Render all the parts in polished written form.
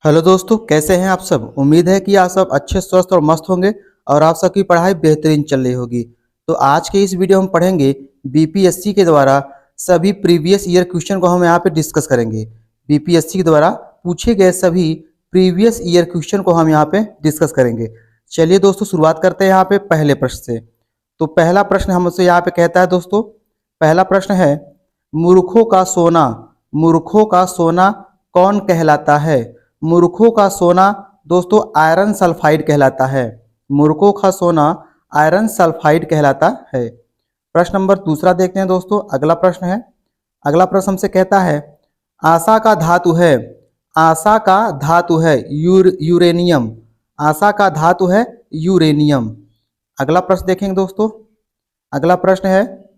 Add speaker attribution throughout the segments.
Speaker 1: Hello दोस्तों, कैसे हैं आप सब। उम्मीद है कि आप सब अच्छे स्वस्थ और मस्त होंगे और आप सबकी पढ़ाई बेहतरीन चल रही होगी। तो आज के इस वीडियो में हम पढ़ेंगे बीपीएससी के द्वारा सभी प्रीवियस ईयर क्वेश्चन को हम यहाँ पे डिस्कस करेंगे। बीपीएससी के द्वारा पूछे गए सभी प्रीवियस ईयर क्वेश्चन को हम यहाँ पे डिस्कस करेंगे। चलिए दोस्तों, शुरुआत करते हैं यहाँ पे पहले प्रश्न से। तो पहला प्रश्न हमसे यहाँ पे कहता है दोस्तों, पहला प्रश्न है, मूर्खों का सोना कौन कहलाता है। मूर्खों का सोना दोस्तों आयरन सल्फाइड कहलाता है। मूर्खों का सोना आयरन सल्फाइड कहलाता है। प्रश्न नंबर दूसरा देखते हैं दोस्तों। अगला प्रश्न है, अगला प्रश्न हमसे कहता है, आशा का धातु है, आशा का धातु है यूरेनियम। आशा का धातु है यूरेनियम। अगला प्रश्न देखेंगे दोस्तों। अगला प्रश्न है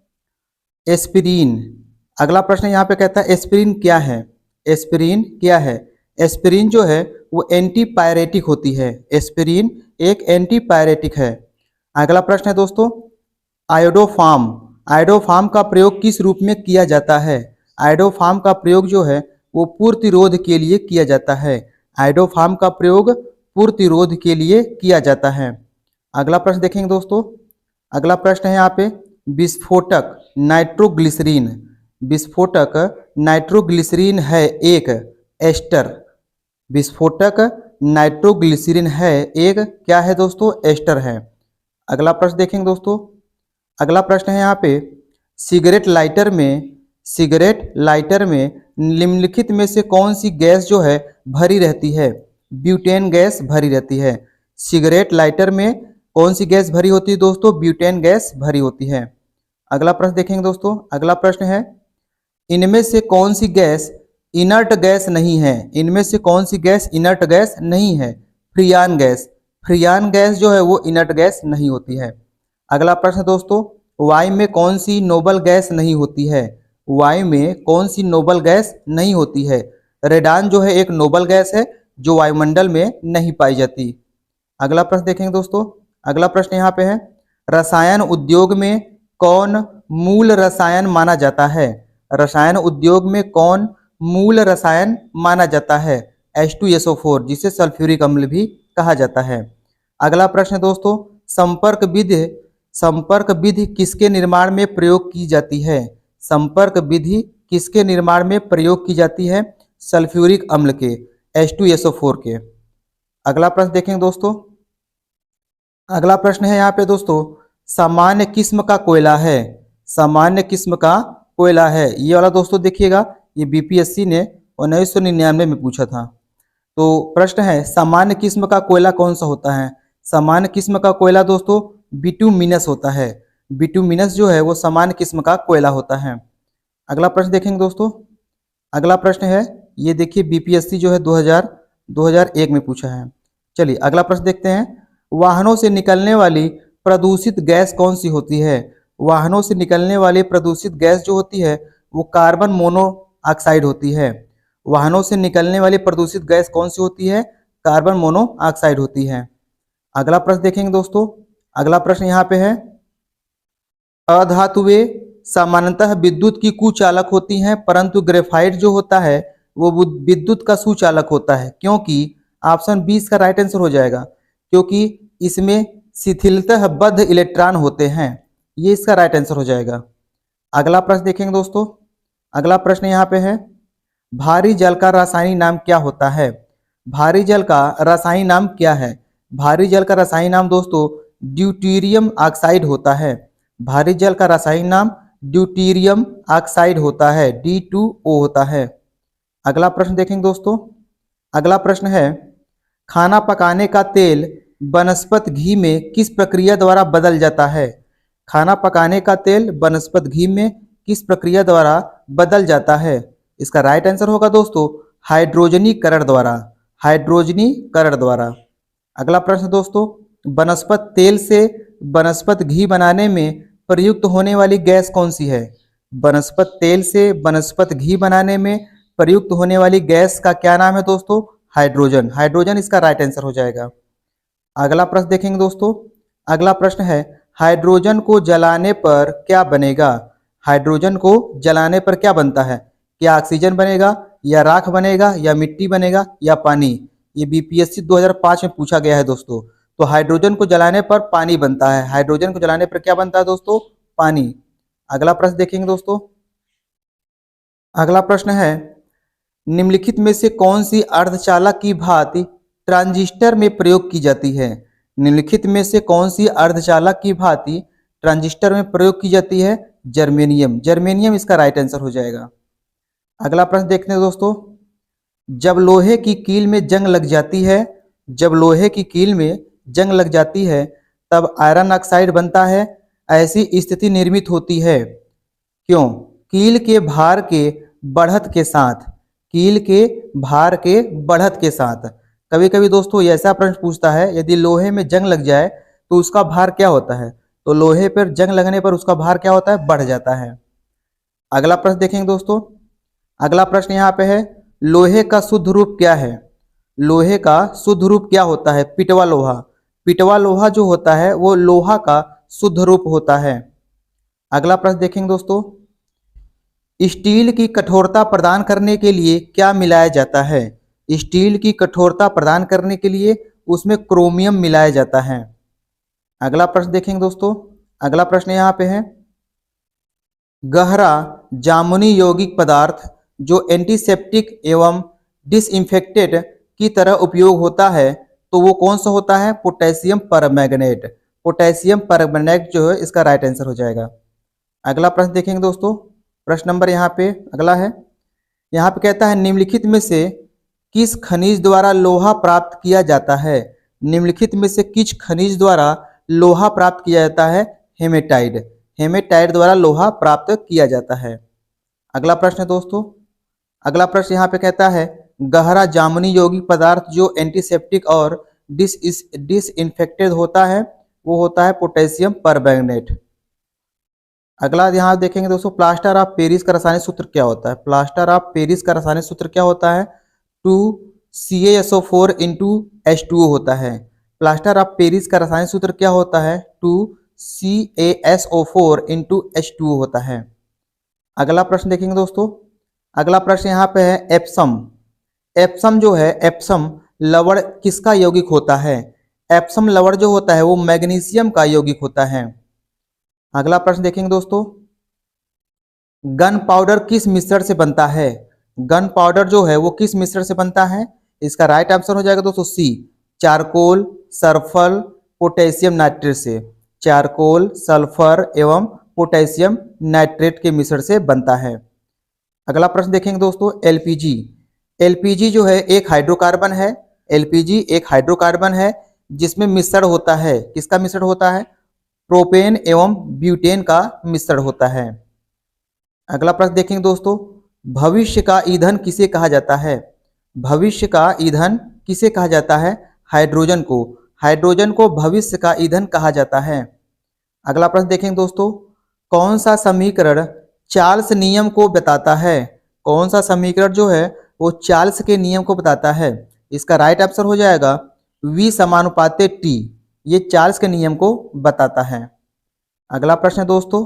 Speaker 1: एस्पिरिन। अगला प्रश्न यहाँ पे कहता है एस्पिरिन क्या है। एस्पिरिन क्या है। एस्पिरिन जो है वो एंटीपायरेटिक होती है। एस्पिरिन एक एंटीपायरेटिक है। अगला प्रश्न है दोस्तों आयोडोफार्म। आयोडोफार्म का प्रयोग किस रूप में किया जाता है। आयोडोफार्म का प्रयोग जो है वो पूर्तिरोध के लिए किया जाता है। आयोडोफार्म का प्रयोग पूर्तिरोध के लिए किया जाता है। अगला प्रश्न देखेंगे दोस्तों। अगला प्रश्न है यहाँ पे विस्फोटक नाइट्रोग्लिसरीन। विस्फोटक नाइट्रोग्लिसरीन है एक एस्टर। विस्फोटक नाइट्रोग्लिसरीन है एक क्या है दोस्तों, एस्टर है। अगला प्रश्न देखेंगे दोस्तों। अगला प्रश्न है यहाँ पे सिगरेट लाइटर में निम्नलिखित में से कौन सी गैस जो है भरी रहती है। ब्यूटेन गैस भरी रहती है। सिगरेट लाइटर में कौन सी गैस भरी होती है दोस्तों, ब्यूटेन गैस भरी होती है। अगला प्रश्न देखेंगे दोस्तों। अगला प्रश्न है, इनमें से कौन सी गैस इनर्ट गैस नहीं है। इनमें से कौन सी गैस इनर्ट गैस नहीं है। फ्रियान गैस। फ्रियान गैस जो है वो इनर्ट गैस नहीं होती है। अगला प्रश्न दोस्तों, वायु में कौन सी नोबल गैस नहीं होती है। वायु में कौन सी नोबल गैस नहीं होती है। रेडान जो है एक नोबल गैस है जो वायुमंडल में नहीं पाई जाती। अगला प्रश्न देखेंगे दोस्तों। अगला प्रश्न यहाँ पे है, रसायन उद्योग में कौन मूल रसायन माना जाता है। रसायन उद्योग में कौन मूल रसायन माना जाता है। H2SO4 जिसे सल्फ्यूरिक अम्ल भी कहा जाता है। अगला प्रश्न दोस्तों, संपर्क विधि किसके निर्माण में प्रयोग की जाती है। संपर्क विधि किसके निर्माण में प्रयोग की जाती है, सल्फ्यूरिक अम्ल के, H2SO4 के। अगला प्रश्न देखेंगे दोस्तों। अगला प्रश्न है यहाँ पे दोस्तों, सामान्य किस्म का कोयला है। सामान्य किस्म का कोयला है। ये वाला दोस्तों देखिएगा, ये बीपीएससी ने 1999 में पूछा था। तो प्रश्न है, सामान्य किस्म का कोयला कौन सा होता है। सामान्य किस्म का कोयला दोस्तों बिटुमिनस होता है। बिटुमिनस जो है वो सामान्य किस्म का कोयला होता है। अगला प्रश्न देखेंगे दोस्तों। अगला प्रश्न है, ये देखिए बीपीएससी जो है 2001 में पूछा है। चलिए अगला प्रश्न देखते हैं, वाहनों से निकलने वाली प्रदूषित गैस कौन सी होती है। वाहनों से निकलने वाली प्रदूषित गैस जो होती है वो कार्बन मोनोऑक्साइड होती है। वाहनों से निकलने वाली प्रदूषित गैस कौन सी होती है, कार्बन मोनोऑक्साइड होती है। अगला प्रश्न देखेंगे दोस्तों। अगला प्रश्न यहाँ पे है, अधातुएं सामान्यतः विद्युत की कुचालक होती हैं, परंतु ग्रेफाइट जो होता है वो विद्युत का सुचालक होता है। क्योंकि ऑप्शन 20 का राइट आंसर हो जाएगा, क्योंकि इसमें शिथिलतः बद्ध इलेक्ट्रॉन होते हैं। ये इसका राइट आंसर हो जाएगा। अगला प्रश्न देखेंगे दोस्तों। अगला प्रश्न यहाँ पे है, भारी जल का रासायनिक नाम क्या होता है। भारी जल का रासायनिक नाम क्या है। भारी जल का रासायनिक नाम दोस्तों ड्यूटेरियम ऑक्साइड होता है। भारी जल का रासायनिक नाम ड्यूटेरियम ऑक्साइड होता है, D2O होता है। अगला प्रश्न देखेंगे दोस्तों। अगला प्रश्न है, खाना पकाने का तेल वनस्पति घी में किस प्रक्रिया द्वारा बदल जाता है। खाना पकाने का तेल वनस्पति घी में किस प्रक्रिया द्वारा बदल जाता है। इसका राइट आंसर होगा दोस्तों हाइड्रोजनीकरण द्वारा। हाइड्रोजनीकरण द्वारा। अगला प्रश्न दोस्तों, वनस्पति तेल से वनस्पति घी बनाने में प्रयुक्त होने वाली गैस कौन सी है। वनस्पति तेल से वनस्पति घी बनाने में प्रयुक्त होने वाली गैस का क्या नाम है दोस्तों, हाइड्रोजन। हाइड्रोजन इसका राइट आंसर हो जाएगा। अगला प्रश्न देखेंगे दोस्तों। अगला प्रश्न है, हाइड्रोजन को जलाने पर क्या बनेगा। हाइड्रोजन को जलाने पर क्या बनता है, क्या ऑक्सीजन बनेगा या राख बनेगा या मिट्टी बनेगा या पानी। ये बीपीएससी 2005 में पूछा गया है दोस्तों। तो हाइड्रोजन को जलाने पर पानी बनता है, हाइड्रोजन को जलाने पर क्या बनता है दोस्तों? पानी। अगला प्रश्न देखेंगे दोस्तों। अगला प्रश्न है, निम्नलिखित में से कौन सी अर्धचालक की भांति ट्रांजिस्टर में प्रयोग की जाती है? निम्नलिखित में से कौन सी अर्धचालक की भांति ट्रांजिस्टर में प्रयोग की जाती है? जर्मेनियम। जर्मेनियम इसका राइट आंसर हो जाएगा। अगला प्रश्न देखते हैं दोस्तों। जब लोहे की कील में जंग लग जाती है, जब लोहे की कील में जंग लग जाती है तब आयरन ऑक्साइड बनता है। ऐसी स्थिति निर्मित होती है क्यों? कील के भार के बढ़त के साथ, कील के भार के बढ़त के साथ। कभी कभी दोस्तों ये ऐसा प्रश्न पूछता है, यदि लोहे में जंग लग जाए तो उसका भार क्या होता है? तो लोहे पर जंग लगने पर उसका भार क्या होता है? बढ़ जाता है। अगला प्रश्न देखेंगे दोस्तों। अगला प्रश्न यहाँ पे है, लोहे का शुद्ध रूप क्या है? लोहे का शुद्ध रूप क्या होता है? पिटवा लोहा। पिटवा लोहा जो होता है वो लोहा का शुद्ध रूप होता है। अगला प्रश्न देखेंगे दोस्तों। स्टील की कठोरता प्रदान करने के लिए क्या मिलाया जाता है? स्टील की कठोरता प्रदान करने के लिए उसमें क्रोमियम मिलाया जाता है। अगला प्रश्न देखेंगे दोस्तों। अगला प्रश्न यहाँ पे है, गहरा जामुनी यौगिक पदार्थ जो एंटीसेप्टिक एवं डिसइंफेक्टेंट की तरह उपयोग होता है तो वो कौन सा होता है? Potassium permanganate. पोटेशियम परमैंगनेट जो है इसका राइट आंसर हो जाएगा। अगला प्रश्न देखेंगे दोस्तों। प्रश्न नंबर यहाँ पे अगला है, यहाँ पे कहता है निम्नलिखित में से किस खनिज द्वारा लोहा प्राप्त किया जाता है? निम्नलिखित में से किस खनिज द्वारा लोहा प्राप्त किया जाता है? हेमेटाइट। हेमेटाइट द्वारा लोहा प्राप्त किया जाता है। अगला प्रश्न है दोस्तों। अगला प्रश्न यहाँ पे कहता है, गहरा जामुनी यौगिक पदार्थ जो एंटीसेप्टिक और डिसइंफेक्टेड होता है वो होता है पोटेशियम परमैंगनेट। अगला यहाँ देखेंगे दोस्तों, प्लास्टर ऑफ पेरिस का रासायनिक सूत्र क्या होता है? प्लास्टर ऑफ पेरिस का रासायनिक सूत्र क्या होता है? 2CaSO4 इंटू H2O होता है। प्लास्टर ऑफ पेरिस का रासायनिक सूत्र क्या होता है? 2CaSO4 इंटू H2O होता है। अगला प्रश्न देखेंगे दोस्तों। अगला प्रश्न यहाँ पे है, एप्सम। एप्सम जो है, एप्सम लवण किसका यौगिक होता है? एप्सम लवण जो होता है वो मैग्नीशियम का यौगिक होता है। अगला प्रश्न देखेंगे दोस्तों। गन पाउडर किस मिश्रण से बनता है? गन पाउडर जो है वो किस मिश्रण से बनता है? इसका राइट आंसर हो जाएगा दोस्तों सी, चारकोल, सल्फर, पोटेशियम नाइट्रेट से। चारकोल, सल्फर एवं पोटेशियम नाइट्रेट के मिश्रण से बनता है। अगला प्रश्न देखेंगे दोस्तों, एलपीजी। एलपीजी जो है एक हाइड्रोकार्बन है। एलपीजी एक हाइड्रोकार्बन है जिसमें मिश्रण होता है, किसका मिश्रण होता है? प्रोपेन एवं ब्यूटेन का मिश्रण होता है। अगला प्रश्न देखेंगे दोस्तों, भविष्य का ईंधन किसे कहा जाता है? भविष्य का ईंधन किसे कहा जाता है? हाइड्रोजन को। हाइड्रोजन को भविष्य का ईंधन कहा जाता है। अगला प्रश्न देखेंगे दोस्तों, कौन सा समीकरण चार्ल्स नियम को बताता है? कौन सा समीकरण जो है वो चार्ल्स के नियम को बताता है? इसका राइट आंसर हो जाएगा V समानुपाते T। ये चार्ल्स के नियम को बताता है। अगला प्रश्न है दोस्तों,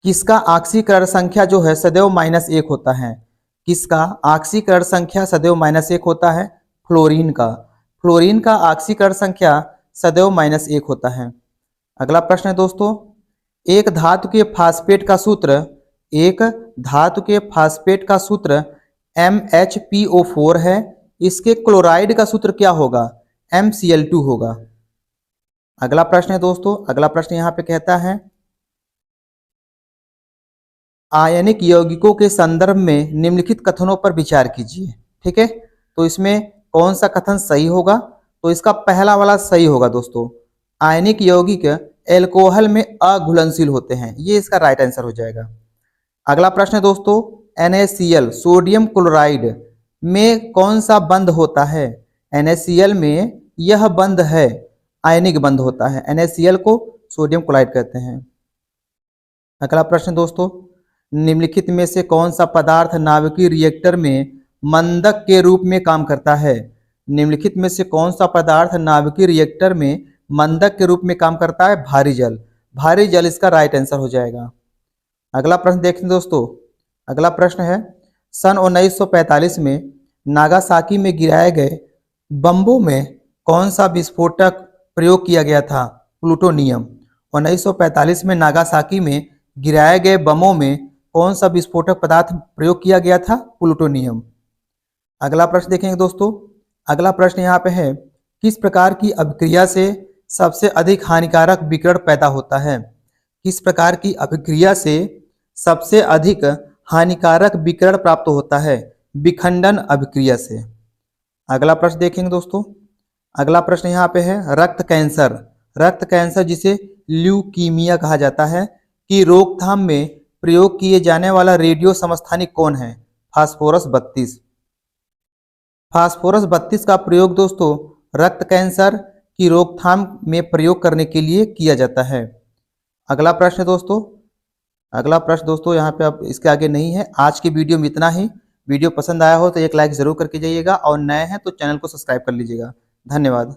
Speaker 1: किसका ऑक्सीकरण संख्या जो है सदैव -1 होता है? किसका ऑक्सीकरण संख्या सदैव -1 होता है? फ्लोरीन का। फ्लोरीन का ऑक्सीकरण संख्या सदैव -1 होता है। अगला प्रश्न है दोस्तों, एक धातु के फास्फेट का सूत्र, एक धातु के फास्फेट का सूत्र MHPO4 है। इसके क्लोराइड का सूत्र क्या होगा? MCl2 होगा। अगला प्रश्न है दोस्तों। अगला प्रश्न यहाँ पे कहता है, आयनिक यौगिकों के संदर्भ में निम्नलिखित कथनों पर विचार कीजिए। ठीक है, तो इसमें कौन सा कथन सही होगा? तो इसका पहला वाला सही होगा दोस्तों, आयनिक यौगिक एल्कोहल में अघुलनशील होते हैं। ये इसका राइट आंसर हो जाएगा। अगला प्रश्न है दोस्तों, NaCl सोडियम क्लोराइड में कौन सा बंध होता है? NaCl में यह बंध है, आयनिक बंध होता है। NaCl को सोडियम क्लोराइड कहते हैं। अगला प्रश्न दोस्तों, निम्नलिखित में से कौन सा पदार्थ नाभिकीय रिएक्टर में मंदक के रूप में काम करता है? निम्नलिखित में से कौन सा पदार्थ नाभिकीय रिएक्टर में मंदक के रूप में काम करता है? भारी जल। भारी जल इसका राइट आंसर हो जाएगा। अगला प्रश्न देखें दोस्तों। अगला प्रश्न है, सन 1945 में नागासाकी में गिराए गए बम्बों में कौन सा विस्फोटक प्रयोग किया गया था? प्लूटोनियम। 1945 में नागासाकी में गिराए गए बमों में कौन सा विस्फोटक पदार्थ प्रयोग किया गया था? प्लूटोनियम। अगला प्रश्न देखेंगे दोस्तों। अगला प्रश्न यहाँ पे है, किस प्रकार की अभिक्रिया से सबसे अधिक हानिकारक विकिरण पैदा होता है? किस प्रकार की अभिक्रिया से सबसे अधिक हानिकारक विकिरण प्राप्त होता है? विखंडन अभिक्रिया से। अगला प्रश्न देखेंगे दोस्तों। अगला प्रश्न यहाँ पे है, रक्त कैंसर। रक्त कैंसर जिसे ल्यूकीमिया कहा जाता है की रोकथाम में प्रयोग किए जाने वाला रेडियो समस्थानिक कौन है? फास्फोरस 32। फास्फोरस 32 का प्रयोग दोस्तों रक्त कैंसर की रोकथाम में प्रयोग करने के लिए किया जाता है। अगला प्रश्न दोस्तों। अगला प्रश्न दोस्तों यहाँ पे अब इसके आगे नहीं है। आज की वीडियो में इतना ही। वीडियो पसंद आया हो तो एक लाइक जरूर करके जाइएगा और नए हैं तो चैनल को सब्सक्राइब कर लीजिएगा। धन्यवाद।